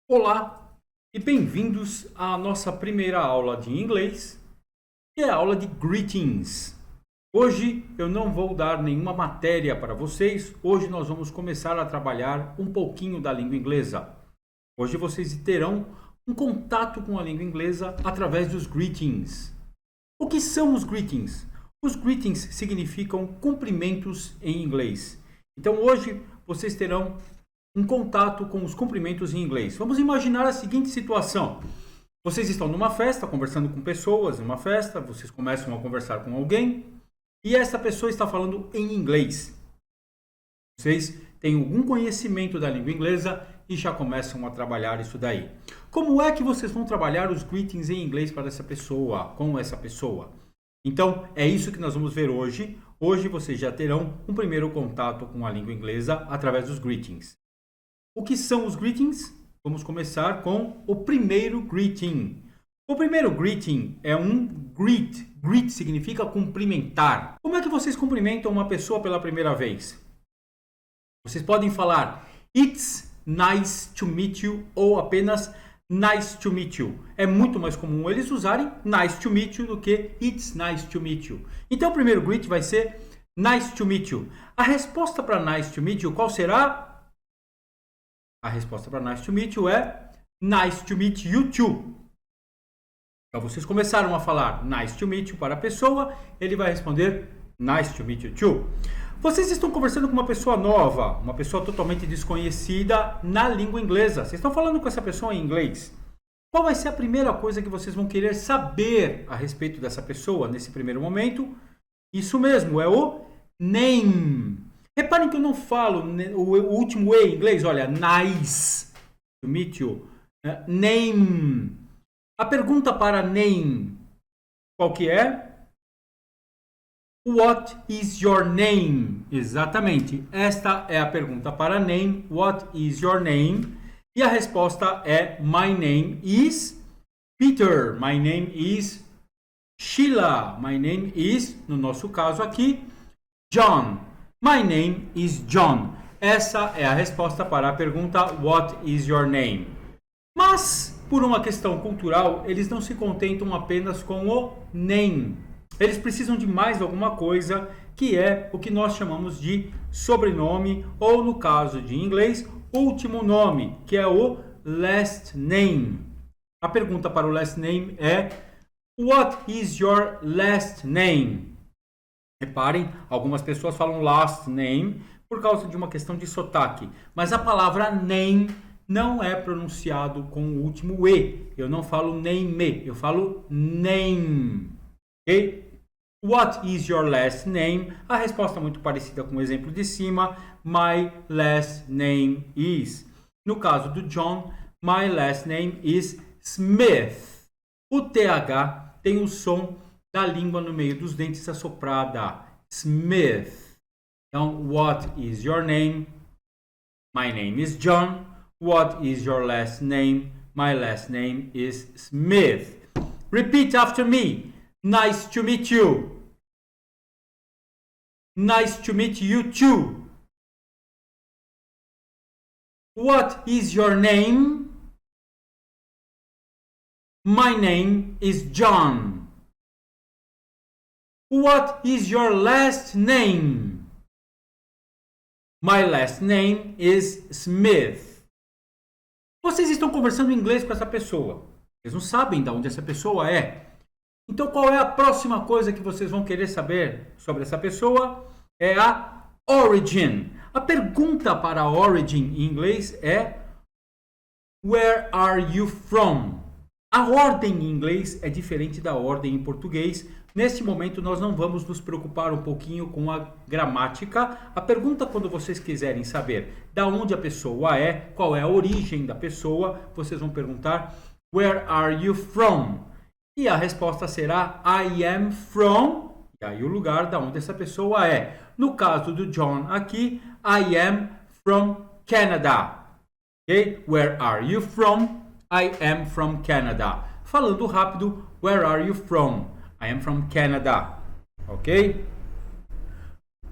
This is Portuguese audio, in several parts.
Olá e bem-vindos à nossa primeira aula de inglês, que é a aula de greetings. Hoje eu não vou dar nenhuma matéria para vocês, hoje nós vamos começar a trabalhar um pouquinho da língua inglesa. Hoje vocês terão um contato com a língua inglesa através dos greetings. O que são os greetings? Os greetings significam cumprimentos em inglês. Então hoje vocês terão um contato com os cumprimentos em inglês. Vamos imaginar a seguinte situação. Vocês estão numa festa, conversando com pessoas, numa festa, vocês começam a conversar com alguém e essa pessoa está falando em inglês. Vocês têm algum conhecimento da língua inglesa e já começam a trabalhar isso daí. Como é que vocês vão trabalhar os greetings em inglês para essa pessoa, com essa pessoa? Então, é isso que nós vamos ver hoje. Hoje vocês já terão um primeiro contato com a língua inglesa através dos greetings. O que são os greetings? Vamos começar com o primeiro greeting. O primeiro greeting é um greet. Greet significa cumprimentar. Como é que vocês cumprimentam uma pessoa pela primeira vez? Vocês podem falar "It's nice to meet you" ou apenas "Nice to meet you". É muito mais comum eles usarem "nice to meet you" do que "It's nice to meet you". Então o primeiro greet vai ser "Nice to meet you". A resposta para "Nice to meet you" qual será? A resposta para "nice to meet you" é "nice to meet you too". Então vocês começaram a falar "nice to meet you" para a pessoa, ele vai responder "nice to meet you too". Vocês estão conversando com uma pessoa nova, uma pessoa totalmente desconhecida na língua inglesa. Vocês estão falando com essa pessoa em inglês. Qual vai ser a primeira coisa que vocês vão querer saber a respeito dessa pessoa nesse primeiro momento? Isso mesmo, é o name. Reparem que eu não falo o último E em inglês, olha, nice to meet you, name. A pergunta para name, qual que é? What is your name? Exatamente, esta é a pergunta para name, what is your name? E a resposta é my name is Peter, my name is Sheila, my name is, no nosso caso aqui, John. My name is John. Essa é a resposta para a pergunta What is your name? Mas, por uma questão cultural, eles não se contentam apenas com o name. Eles precisam de mais alguma coisa, que é o que nós chamamos de sobrenome, ou no caso de inglês, último nome, que é o last name. A pergunta para o last name é What is your last name? Reparem, algumas pessoas falam last name por causa de uma questão de sotaque, mas a palavra name não é pronunciado com o último E. Eu não falo name, eu falo name. Ok? What is your last name? A resposta é muito parecida com o exemplo de cima. My last name is. No caso do John, my last name is Smith. O TH tem o som da língua no meio dos dentes assoprada. Smith. Então, what is your name? My name is John. What is your last name? My last name is Smith. Repeat after me. Nice to meet you. Nice to meet you too. What is your name? My name is John. What is your last name? My last name is Smith. Vocês estão conversando em inglês com essa pessoa. Vocês não sabem de onde essa pessoa é. Então, qual é a próxima coisa que vocês vão querer saber sobre essa pessoa? É a origin. A pergunta para a origin em inglês é Where are you from? A ordem em inglês é diferente da ordem em português. Neste momento, nós não vamos nos preocupar um pouquinho com a gramática. A pergunta, quando vocês quiserem saber da onde a pessoa é, qual é a origem da pessoa, vocês vão perguntar Where are you from? E a resposta será I am from, e aí o lugar da onde essa pessoa é. No caso do John aqui, I am from Canada. Okay? Where are you from? I am from Canada. Falando rápido, where are you from? I am from Canada. Ok?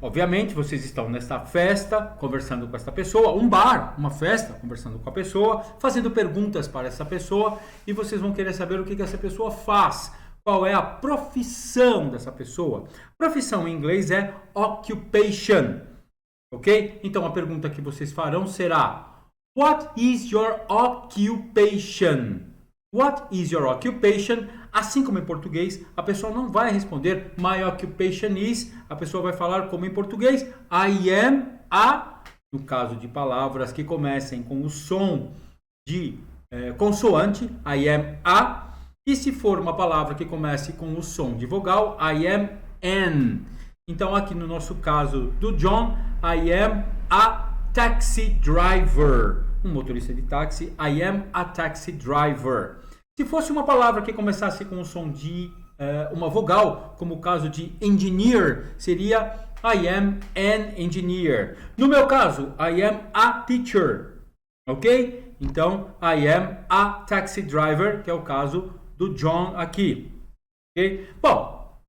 Obviamente, vocês estão nesta festa, conversando com esta pessoa, um bar, uma festa, conversando com a pessoa, fazendo perguntas para essa pessoa, e vocês vão querer saber o que essa pessoa faz, qual é a profissão dessa pessoa. Profissão em inglês é occupation, ok? Então, a pergunta que vocês farão será: What is your occupation? What is your occupation? Assim como em português, a pessoa não vai responder my occupation is, a pessoa vai falar como em português, I am a, no caso de palavras que comecem com o som de consoante, I am a, e se for uma palavra que comece com o som de vogal, I am an. Então aqui no nosso caso do John, I am a taxi driver, um motorista de táxi, I am a taxi driver. Se fosse uma palavra que começasse com o som de uma vogal, como o caso de engineer, seria I am an engineer. No meu caso, I am a teacher, ok? Então, I am a taxi driver, que é o caso do John aqui, ok? Bom,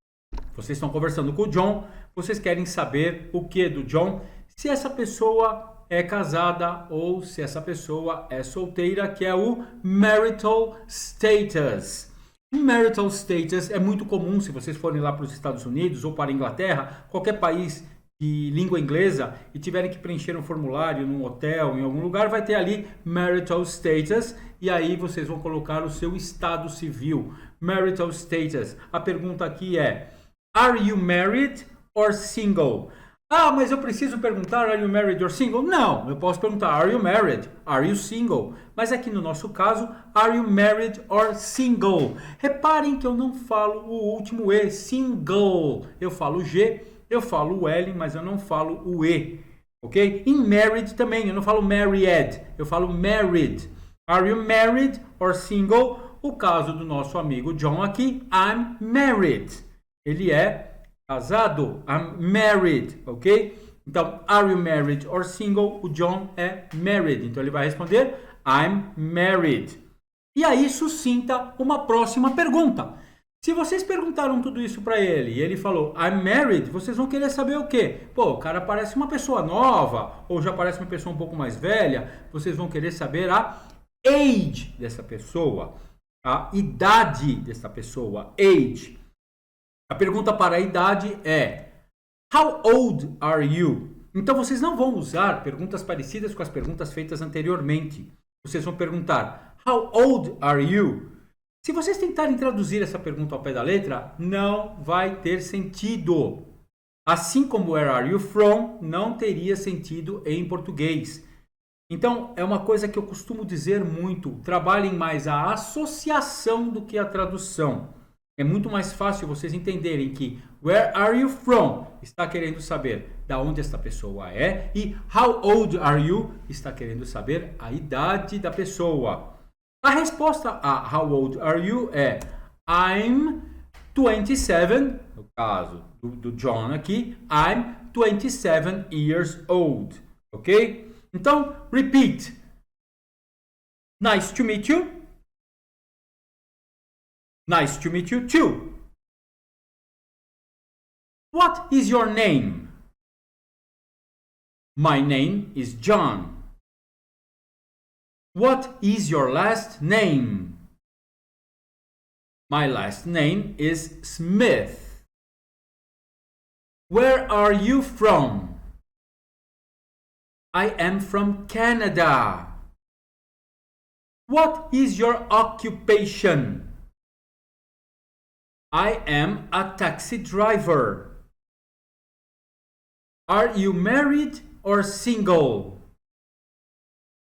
vocês estão conversando com o John, vocês querem saber o que do John, se essa pessoa é casada ou se essa pessoa é solteira, que é o marital status. O marital status é muito comum se vocês forem lá para os Estados Unidos ou para a Inglaterra, qualquer país de língua inglesa, e tiverem que preencher um formulário num hotel, em algum lugar, vai ter ali marital status, e aí vocês vão colocar o seu estado civil. Marital status. A pergunta aqui é: Are you married or single? Ah, mas eu preciso perguntar, are you married or single? Não, eu posso perguntar, are you married? Are you single? Mas aqui no nosso caso, are you married or single? Reparem que eu não falo o último E, single. Eu falo o G, eu falo o L, mas eu não falo o E, ok? Em married também, eu não falo married, eu falo married. Are you married or single? O caso do nosso amigo John aqui, I'm married. Ele é casado, I'm married, ok? Então, are you married or single? O John é married, então ele vai responder I'm married. E aí suscita uma próxima pergunta. Se vocês perguntaram tudo isso para ele e ele falou I'm married, vocês vão querer saber o quê? Pô, o cara parece uma pessoa nova ou já parece uma pessoa um pouco mais velha. Vocês vão querer saber a age dessa pessoa, a idade dessa pessoa, age. A pergunta para a idade é How old are you? Então vocês não vão usar perguntas parecidas com as perguntas feitas anteriormente. Vocês vão perguntar How old are you? Se vocês tentarem traduzir essa pergunta ao pé da letra, não vai ter sentido. Assim como Where are you from não teria sentido em português. Então é uma coisa que eu costumo dizer muito, trabalhem mais a associação do que a tradução. É muito mais fácil vocês entenderem que Where are you from? Está querendo saber da onde esta pessoa é, e How old are you? Está querendo saber a idade da pessoa. A resposta a How old are you é I'm 27, no caso do John aqui, I'm 27 years old, ok? Então, repeat. Nice to meet you. Nice to meet you too. What is your name? My name is John. What is your last name? My last name is Smith. Where are you from? I am from Canada. What is your occupation? I am a taxi driver. Are you married or single?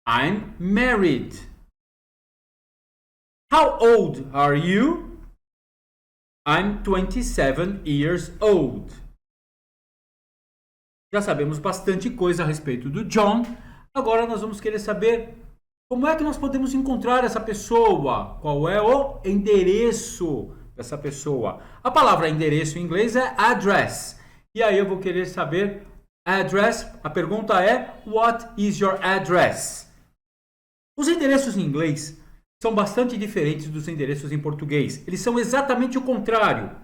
I'm married. How old are you? I'm 27 years old. Já sabemos bastante coisa a respeito do John. Agora nós vamos querer saber como é que nós podemos encontrar essa pessoa. Qual é o endereço dessa pessoa? A palavra endereço em inglês é address. E aí eu vou querer saber address. A pergunta é What is your address? Os endereços em inglês são bastante diferentes dos endereços em português. Eles são exatamente o contrário.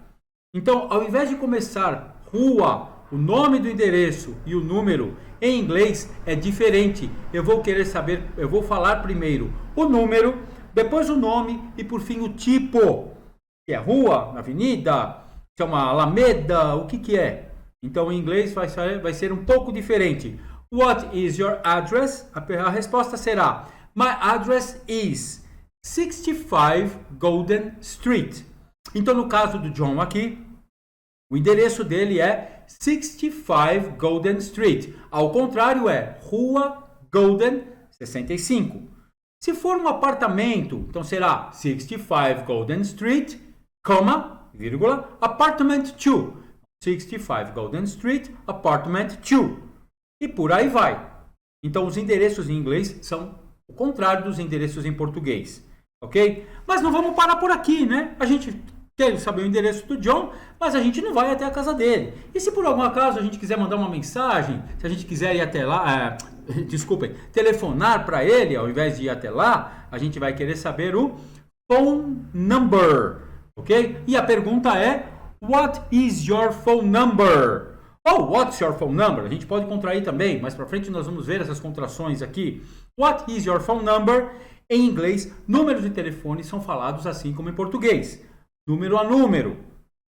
Então, ao invés de começar rua o nome do endereço e o número em inglês é diferente. Eu vou querer saber, eu vou falar primeiro o número, depois o nome e por fim o tipo. Se é rua, avenida, se é uma alameda, o que é? Então em inglês vai ser um pouco diferente. What is your address? A resposta será: My address is 65 Golden Street. Então no caso do John aqui, o endereço dele é 65 Golden Street. Ao contrário é Rua Golden 65. Se for um apartamento, então será 65 Golden Street, vírgula, apartment 2. 65 Golden Street, apartment 2. E por aí vai. Então os endereços em inglês são o contrário dos endereços em português. Ok? Mas não vamos parar por aqui, né? A gente quer saber o endereço do John, mas a gente não vai até a casa dele. E se por algum acaso a gente quiser mandar uma mensagem, se a gente quiser ir até lá, telefonar para ele, ao invés de ir até lá, a gente vai querer saber o phone number, ok? E a pergunta é, what is your phone number? Ou what's your phone number? A gente pode contrair também, mais para frente nós vamos ver essas contrações aqui. What is your phone number? Em inglês, números de telefone são falados assim como em português. Número a número.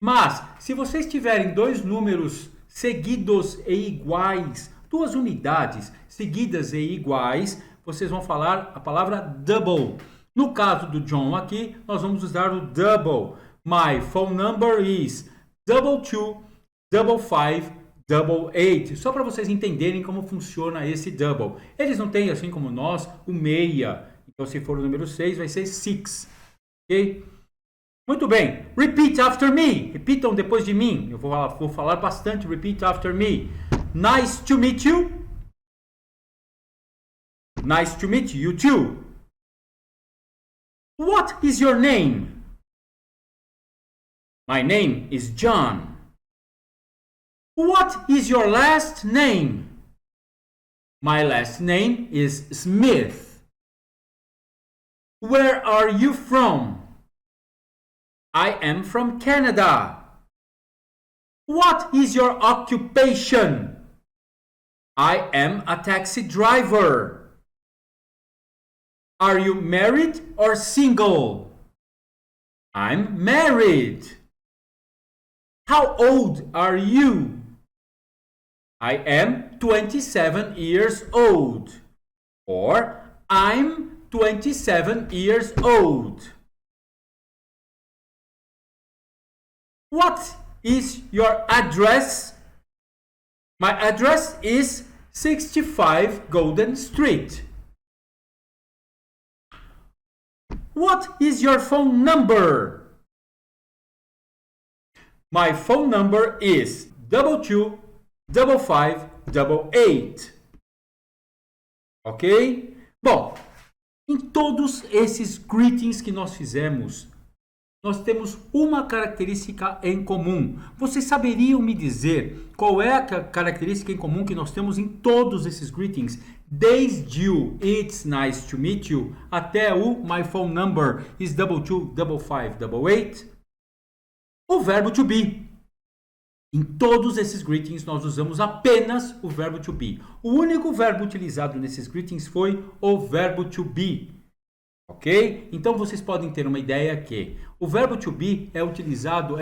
Mas, se vocês tiverem dois números seguidos e iguais, duas unidades seguidas e iguais, vocês vão falar a palavra double. No caso do John aqui, nós vamos usar o double. My phone number is 22 55 88. Só para vocês entenderem como funciona esse double. Eles não têm, assim como nós, o meia. Então, se for o número 6, vai ser 6. Ok? Muito bem. Repeat after me. Repitam depois de mim. Eu vou falar bastante. Repeat after me. Nice to meet you. Nice to meet you too. What is your name? My name is John. What is your last name? My last name is Smith. Where are you from? I am from Canada. What is your occupation? I am a taxi driver. Are you married or single? I'm married. How old are you? I am 27 years old. Or I'm 27 years old. What is your address? My address is 65 Golden Street. What is your phone number? My phone number is 22 55 88. Ok? Bom, em todos esses greetings que nós fizemos, nós temos uma característica em comum. Vocês saberiam me dizer qual é a característica em comum que nós temos em todos esses greetings? Desde o It's nice to meet you até o My phone number is 22 55 88. O verbo to be. Em todos esses greetings nós usamos apenas o verbo to be. O único verbo utilizado nesses greetings foi o verbo to be. Ok? Então vocês podem ter uma ideia que o verbo to be é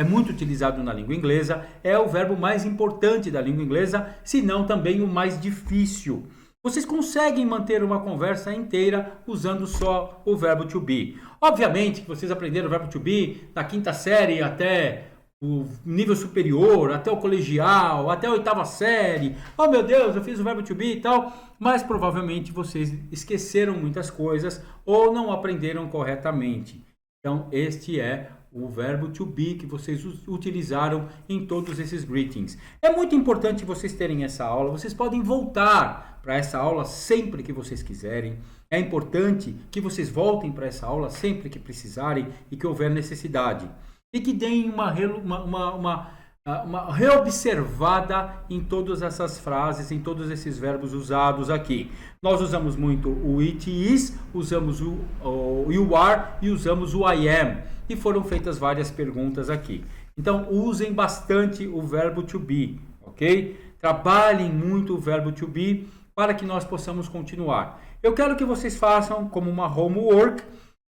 muito utilizado na língua inglesa, é o verbo mais importante da língua inglesa, se não também o mais difícil. Vocês conseguem manter uma conversa inteira usando só o verbo to be. Obviamente que vocês aprenderam o verbo to be da quinta série até o nível superior, até o colegial, até a oitava série. Oh meu Deus, eu fiz o verbo to be e tal. Mas provavelmente vocês esqueceram muitas coisas ou não aprenderam corretamente. Então este é o verbo to be que vocês utilizaram em todos esses greetings. É muito importante vocês terem essa aula. Vocês podem voltar para essa aula sempre que vocês quiserem. É importante que vocês voltem para essa aula sempre que precisarem e que houver necessidade. E que deem uma reobservada em todas essas frases, em todos esses verbos usados aqui. Nós usamos muito o it is, usamos o you are e usamos o I am. E foram feitas várias perguntas aqui. Então, usem bastante o verbo to be, ok? Trabalhem muito o verbo to be para que nós possamos continuar. Eu quero que vocês façam como uma homework,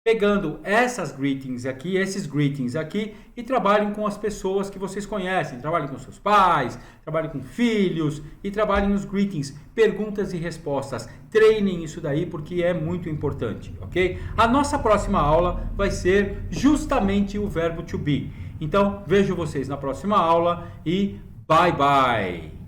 pegando essas greetings aqui, esses greetings aqui, e trabalhem com as pessoas que vocês conhecem. Trabalhem com seus pais, trabalhem com filhos e trabalhem nos greetings, perguntas e respostas. Treinem isso daí porque é muito importante, ok? A nossa próxima aula vai ser justamente o verbo to be. Então, vejo vocês na próxima aula e bye bye!